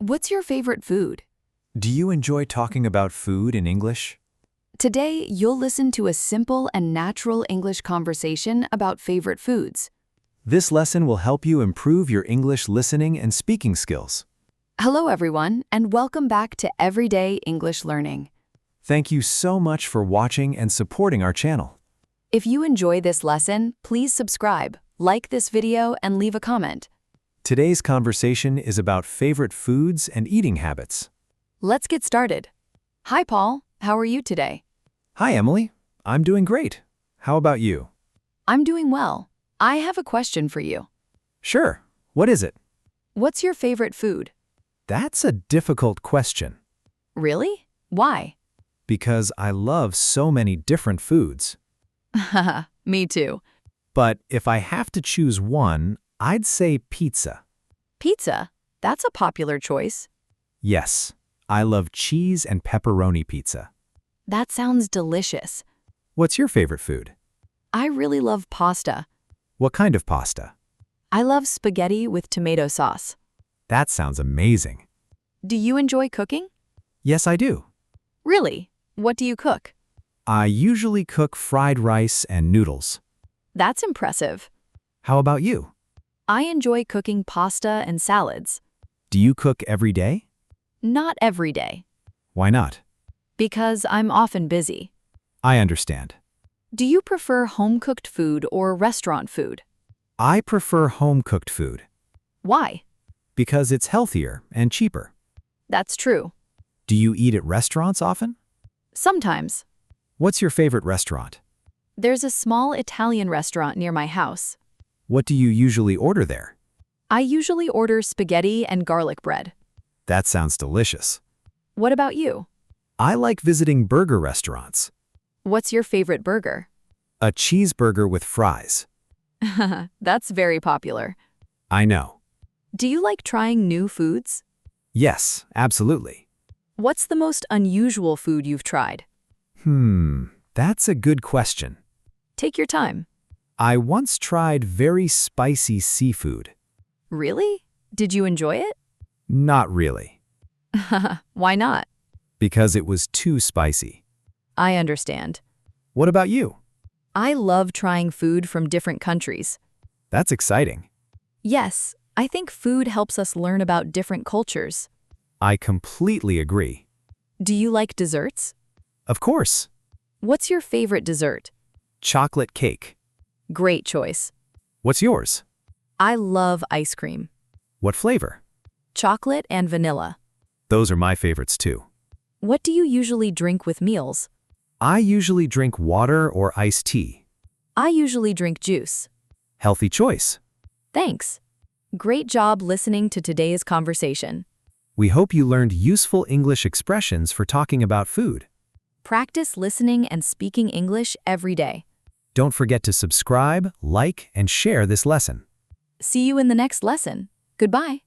What's your favorite food? Do you enjoy talking about food in English? Today, you'll listen to a simple and natural English conversation about favorite foods. This lesson will help you improve your English listening and speaking skills. Hello, everyone, and welcome back to Everyday English Learning. Thank you so much for watching and supporting our channel. If you enjoy this lesson, please subscribe, like this video, and leave a comment. Today's conversation is about favorite foods and eating habits. Let's get started. Hi, Paul. How are you today? Hi, Emily. I'm doing great. How about you? I'm doing well. I have a question for you. Sure. What is it? What's your favorite food? That's a difficult question Really? Why? because I love so many different foods. Haha, me too. But if I have to choose one, I'd say pizza. Pizza? That's a popular choice. Yes, I love cheese and pepperoni pizza. That sounds delicious. What's your favorite food? I really love pasta. What kind of pasta? I love spaghetti with tomato sauce. That sounds amazing. Do you enjoy cooking? Yes, I do. Really? What do you cook? I usually cook fried rice and noodles. That's impressive. How about you? I enjoy cooking pasta and salads. Do you cook every day? Not every day, Why not? because I'm often busy. I understand. Do you prefer home-cooked food or restaurant food? I prefer home-cooked food Why? because it's healthier and cheaper. That's true. Do you eat at restaurants often? Sometimes. What's your favorite restaurant? There's a small Italian restaurant near my house. What do you usually order there? I usually order spaghetti and garlic bread. That sounds delicious. What about you? I like visiting burger restaurants. What's your favorite burger? A cheeseburger with fries. That's very popular. I know. Do you like trying new foods? Yes, absolutely. What's the most unusual food you've tried? That's a good question. Take your time. I once tried very spicy seafood. Really? Did you enjoy it? Not really, Why not? because it was too spicy. I understand. What about you? I love trying food from different countries. That's exciting. Yes, I think food helps us learn about different cultures. I completely agree. Do you like desserts? Of course. What's your favorite dessert? Chocolate cake. Great choice. What's yours? I love ice cream. What flavor? Chocolate and vanilla. Those are my favorites too. What do you usually drink with meals? I usually drink water or iced tea. I usually drink juice. Healthy choice. Thanks. Great job listening to today's conversation. We hope you learned useful English expressions for talking about food. Practice listening and speaking English every day. Don't forget to subscribe, like, and share this lesson. See you in the next lesson. Goodbye.